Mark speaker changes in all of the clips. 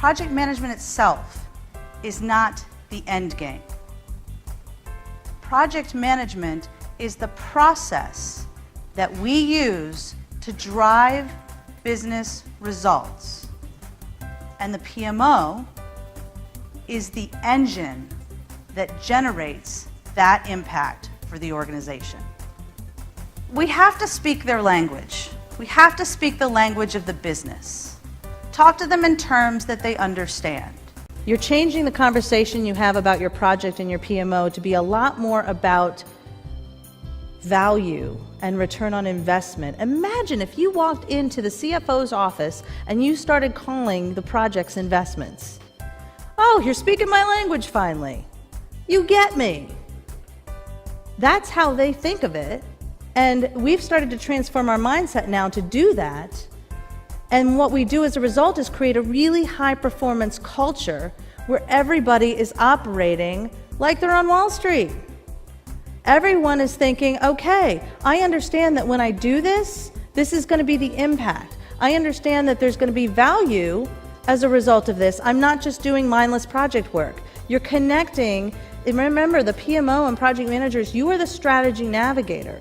Speaker 1: Project management itself is not the end game. Project management is the process that we use to drive business results. And the PMO is the engine that generates that impact for the organization. We have to speak their language. We have to speak the language of the business. Talk to them in terms that they understand. You're changing the conversation you have about your project and your PMO to be a lot more about value and return on investment. Imagine if you walked into the CFO's office and you started calling the project's investments. Oh, you're speaking my language finally. You get me. That's how they think of it. And we've started to transform our mindset now to do that. And what we do as a result is create a really high performance culture where everybody is operating like they're on Wall Street. Everyone is thinking, okay, I understand that when I do this, this is going to be the impact. I understand that there's going to be value as a result of this. I'm not just doing mindless project work. You're connecting, and remember, the PMO and project managers, you are the strategy navigator.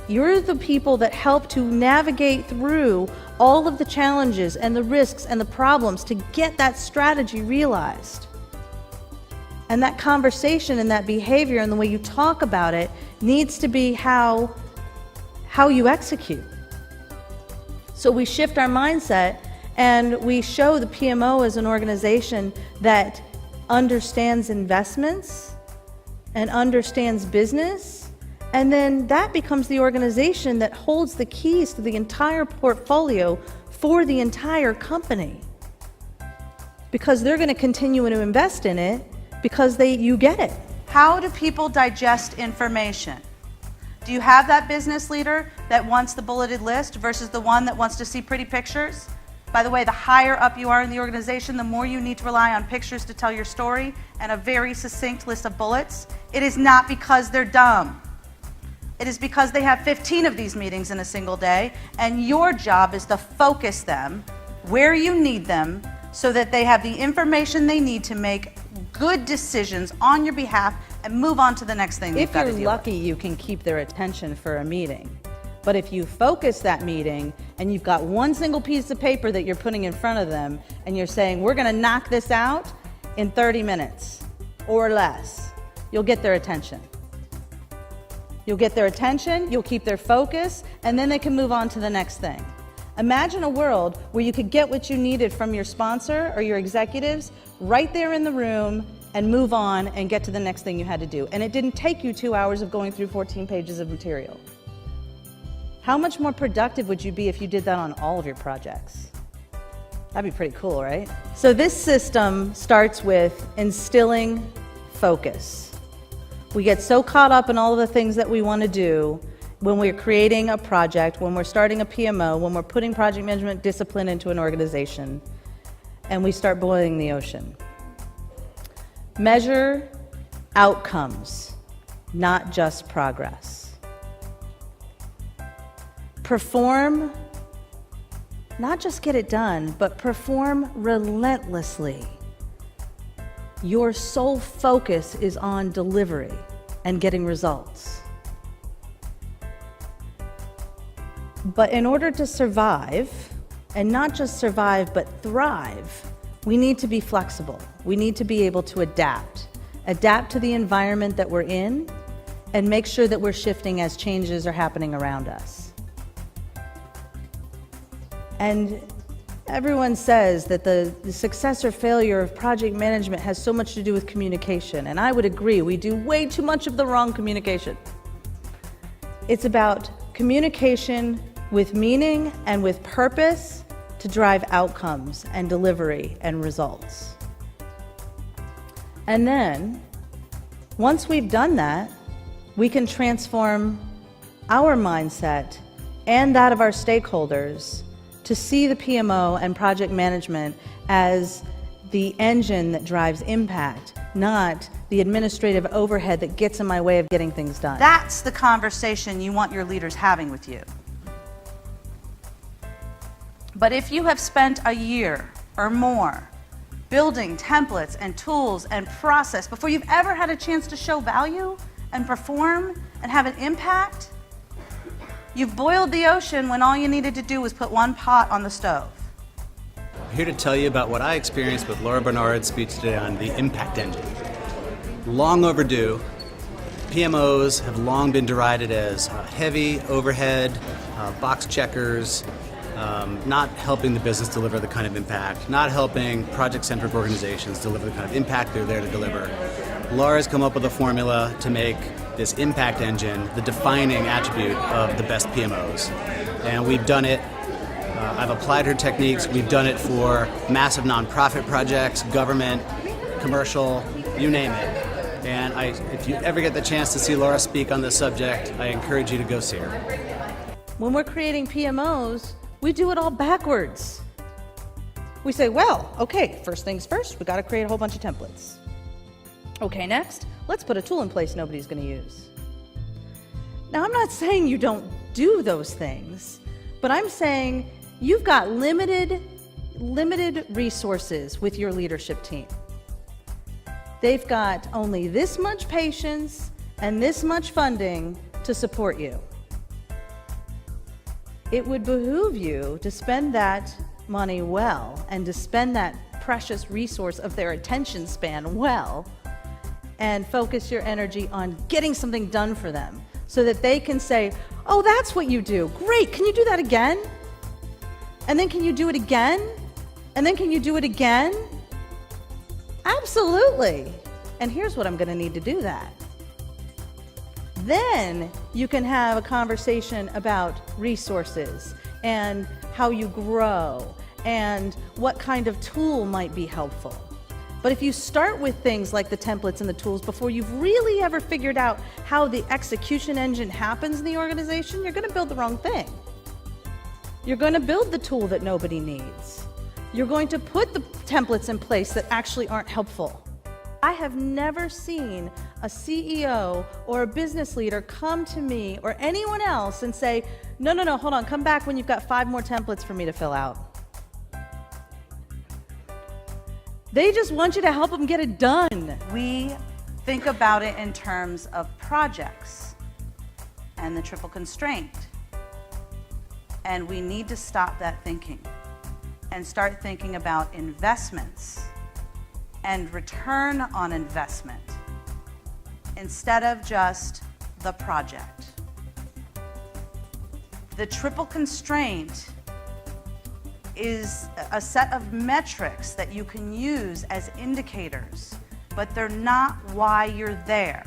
Speaker 1: You're the people that help to navigate through all of the challenges and the risks and the problems to get that strategy realized. And that conversation and that behavior and the way you talk about it needs to be how you execute. So we shift our mindset and we show the PMO as an organization that understands investments and understands business. And then that becomes the organization that holds the keys to the entire portfolio for the entire company. Because they're going to continue to invest in it because you get it. How do people digest information? Do you have that business leader that wants the bulleted list versus the one that wants to see pretty pictures? By the way, the higher up you are in the organization, the more you need to rely on pictures to tell your story and a very succinct list of bullets. It is not because they're dumb. It is because they have 15 of these meetings in a single day, and your job is to focus them where you need them so that they have the information they need to make good decisions on your behalf and move on to the next thing you've got to deal with. If you're lucky, you can keep their attention for a meeting. But if you focus that meeting and you've got one single piece of paper that you're putting in front of them and you're saying, we're going to knock this out in 30 minutes or less, you'll get their attention. You'll get their attention, you'll keep their focus, and then they can move on to the next thing. Imagine a world where you could get what you needed from your sponsor or your executives right there in the room and move on and get to the next thing you had to do. And it didn't take you 2 hours of going through 14 pages of material. How much more productive would you be if you did that on all of your projects? That'd be pretty cool, right? So this system starts with instilling focus. We get so caught up in all of the things that we want to do when we're creating a project, when we're starting a PMO, when we're putting project management discipline into an organization, and we start boiling the ocean. Measure outcomes, not just progress. Perform, not just get it done, but perform relentlessly. Your sole focus is on delivery and getting results. But in order to survive, and not just survive, but thrive, we need to be flexible. We need to be able to adapt to the environment that we're in, and make sure that we're shifting as changes are happening around us. And everyone says that the success or failure of project management has so much to do with communication, and I would agree, we do way too much of the wrong communication. It's about communication with meaning and with purpose to drive outcomes and delivery and results. And then, once we've done that, we can transform our mindset and that of our stakeholders to see the PMO and project management as the engine that drives impact, not the administrative overhead that gets in my way of getting things done. That's the conversation you want your leaders having with you. But if you have spent a year or more building templates and tools and process before you've ever had a chance to show value and perform and have an impact, you've boiled the ocean when all you needed to do was put one pot on the stove.
Speaker 2: I'm here to tell you about what I experienced with Laura Barnard's speech today on the impact engine. Long overdue. PMOs have long been derided as heavy overhead, box checkers, not helping the business deliver the kind of impact, not helping project-centric organizations deliver the kind of impact they're there to deliver. Laura's come up with a formula to make this impact engine the defining attribute of the best PMOs. And we've done it. I've applied her techniques. We've done it for massive nonprofit projects, government, commercial, you name it. And if you ever get the chance to see Laura speak on this subject, I encourage you to go see her.
Speaker 1: When we're creating PMOs, we do it all backwards. We say, well, okay, first things first, we got to create a whole bunch of templates. Okay, next, let's put a tool in place nobody's going to use. Now, I'm not saying you don't do those things, but I'm saying you've got limited resources with your leadership team. They've got only this much patience and this much funding to support you. It would behoove you to spend that money well and to spend that precious resource of their attention span well and focus your energy on getting something done for them so that they can say, oh, that's what you do. Great, can you do that again? And then can you do it again? And then can you do it again? Absolutely. And here's what I'm going to need to do that. Then you can have a conversation about resources and how you grow and what kind of tool might be helpful. But if you start with things like the templates and the tools before you've really ever figured out how the execution engine happens in the organization, you're going to build the wrong thing. You're going to build the tool that nobody needs. You're going to put the templates in place that actually aren't helpful. I have never seen a CEO or a business leader come to me or anyone else and say, no, hold on, come back when you've got 5 more templates for me to fill out. They just want you to help them get it done. We think about it in terms of projects and the triple constraint. And we need to stop that thinking and start thinking about investments and return on investment instead of just the project. The triple constraint is a set of metrics that you can use as indicators, but they're not why you're there.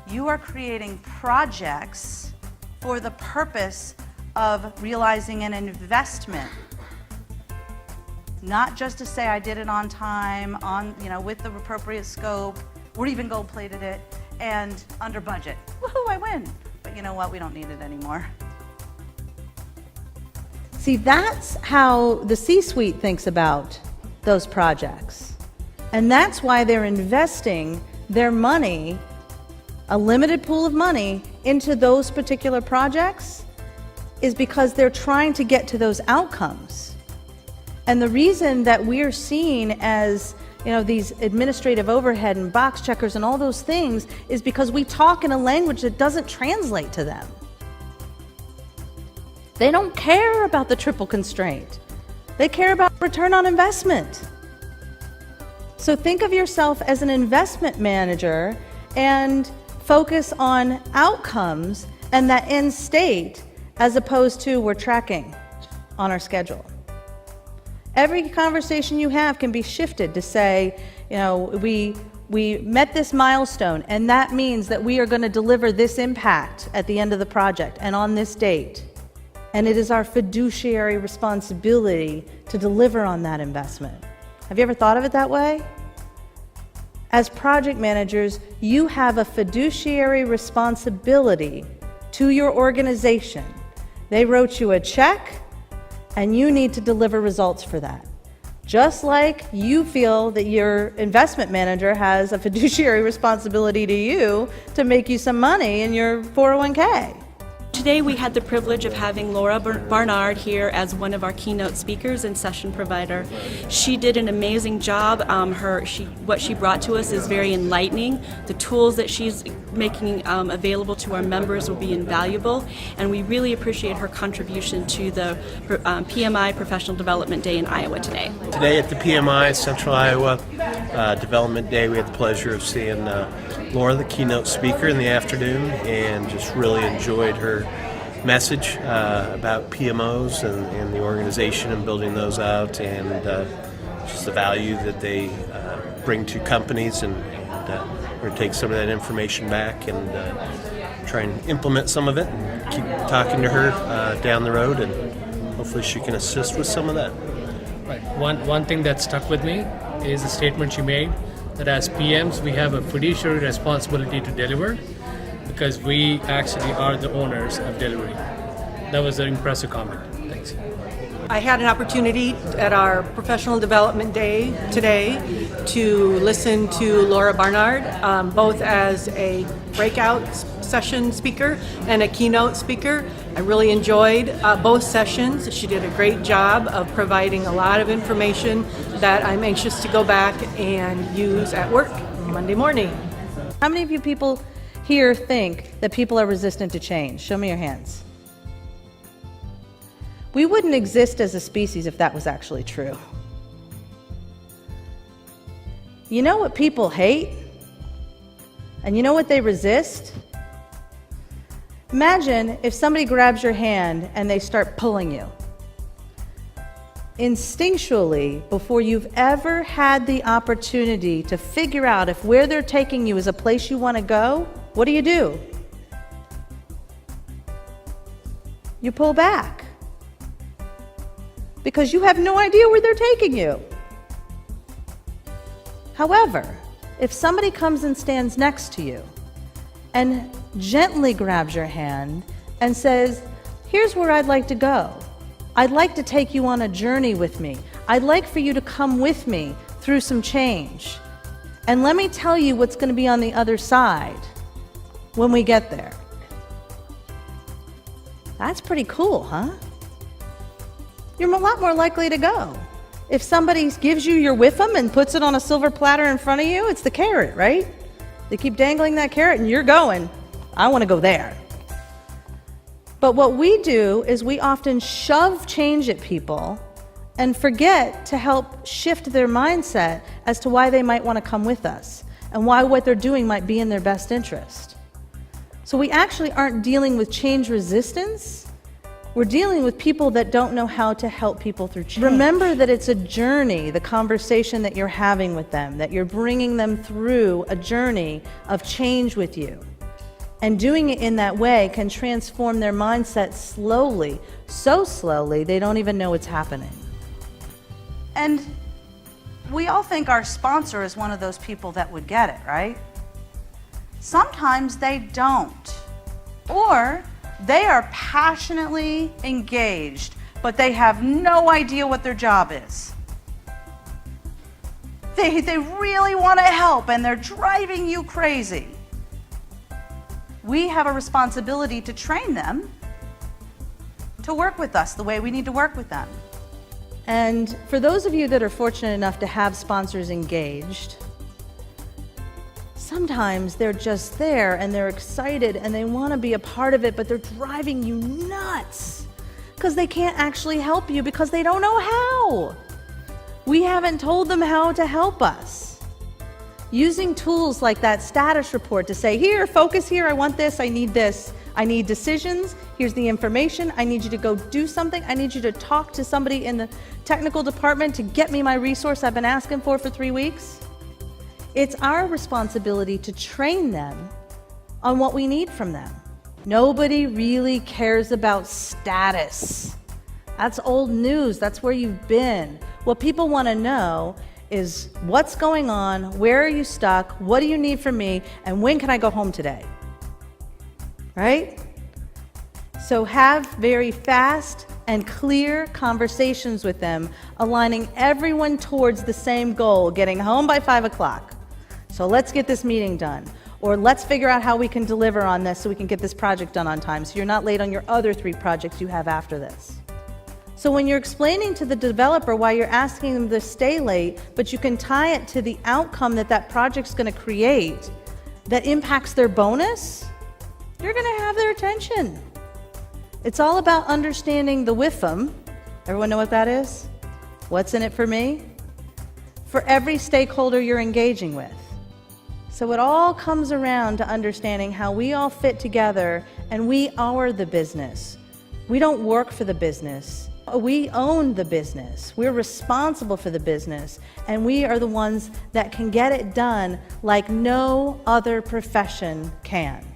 Speaker 1: You are creating projects for the purpose of realizing an investment. Not just to say I did it on time, with the appropriate scope, or even gold-plated it, and under budget. Woohoo, I win. But you know what? We don't need it anymore. See, that's how the C-suite thinks about those projects. And that's why they're investing their money, a limited pool of money, into those particular projects, is because they're trying to get to those outcomes. And the reason that we're seen as, these administrative overhead and box checkers and all those things is because we talk in a language that doesn't translate to them. They don't care about the triple constraint. They care about return on investment. So think of yourself as an investment manager and focus on outcomes and that end state as opposed to we're tracking on our schedule. Every conversation you have can be shifted to say, we met this milestone and that means that we are going to deliver this impact at the end of the project and on this date. And it is our fiduciary responsibility to deliver on that investment. Have you ever thought of it that way? As project managers, you have a fiduciary responsibility to your organization. They wrote you a check, and you need to deliver results for that. Just like you feel that your investment manager has a fiduciary responsibility to you to make you some money in your 401k.
Speaker 3: today we had the privilege of having Laura Barnard here as one of our keynote speakers and session provider. She did an amazing job. What she brought to us is very enlightening. The tools that she's making available to our members will be invaluable, and we really appreciate her contribution to the PMI Professional Development Day in Iowa today.
Speaker 4: Today at the PMI Central Iowa Development Day, we had the pleasure of seeing Laura, the keynote speaker, in the afternoon, and just really enjoyed her message about PMOs and the organization and building those out, and just the value that they bring to companies. And we're going to take some of that information back and try and implement some of it, and keep talking to her down the road, and hopefully she can assist with some of that.
Speaker 5: Right. One thing that stuck with me is the statement she made that as PMs we have a fiduciary responsibility to deliver, because we actually are the owners of delivery. That was an impressive comment. Thanks.
Speaker 6: I had an opportunity at our Professional Development Day today to listen to Laura Barnard, both as a breakout session speaker and a keynote speaker. I really enjoyed both sessions. She did a great job of providing a lot of information that I'm anxious to go back and use at work Monday morning.
Speaker 1: How many of you people here think that people are resistant to change? Show me your hands. We wouldn't exist as a species if that was actually true. You know what people hate? And you know what they resist? Imagine if somebody grabs your hand and they start pulling you. Instinctually, before you've ever had the opportunity to figure out if where they're taking you is a place you want to go, what do? You pull back. Because you have no idea where they're taking you. However, if somebody comes and stands next to you and gently grabs your hand and says, "Here's where I'd like to go. I'd like to take you on a journey with me. I'd like for you to come with me through some change. And let me tell you what's going to be on the other side when we get there." That's pretty cool, huh? You're a lot more likely to go. If somebody gives you your whiffum and puts it on a silver platter in front of you, it's the carrot, right? They keep dangling that carrot and you're going, I want to go there. But what we do is we often shove change at people and forget to help shift their mindset as to why they might want to come with us and why what they're doing might be in their best interest. So we actually aren't dealing with change resistance. We're dealing with people that don't know how to help people through change. Remember that it's a journey, the conversation that you're having with them, that you're bringing them through a journey of change with you. And doing it in that way can transform their mindset slowly, so slowly they don't even know it's happening. And we all think our sponsor is one of those people that would get it, right? Sometimes they don't. Or they are passionately engaged, but they have no idea what their job is. They really want to help and they're driving you crazy. We have a responsibility to train them to work with us the way we need to work with them. And for those of you that are fortunate enough to have sponsors engaged, sometimes they're just there and they're excited and they want to be a part of it, but they're driving you nuts because they can't actually help you because they don't know how. We haven't told them how to help us. Using tools like that status report to say, here, focus here, I want this, I need this. I need decisions, here's the information, I need you to go do something, I need you to talk to somebody in the technical department to get me my resource I've been asking for 3 weeks. It's our responsibility to train them on what we need from them. Nobody really cares about status. That's old news. That's where you've been. What people want to know is what's going on, where are you stuck, what do you need from me, and when can I go home today? Right? So have very fast and clear conversations with them, aligning everyone towards the same goal, getting home by 5 o'clock. So let's get this meeting done. Or let's figure out how we can deliver on this so we can get this project done on time so you're not late on your other 3 projects you have after this. So when you're explaining to the developer why you're asking them to stay late, but you can tie it to the outcome that that project's going to create that impacts their bonus, you're going to have their attention. It's all about understanding the WIFM. Everyone know what that is? What's in it for me? For every stakeholder you're engaging with. So it all comes around to understanding how we all fit together, and we are the business. We don't work for the business. We own the business. We're responsible for the business, and we are the ones that can get it done like no other profession can.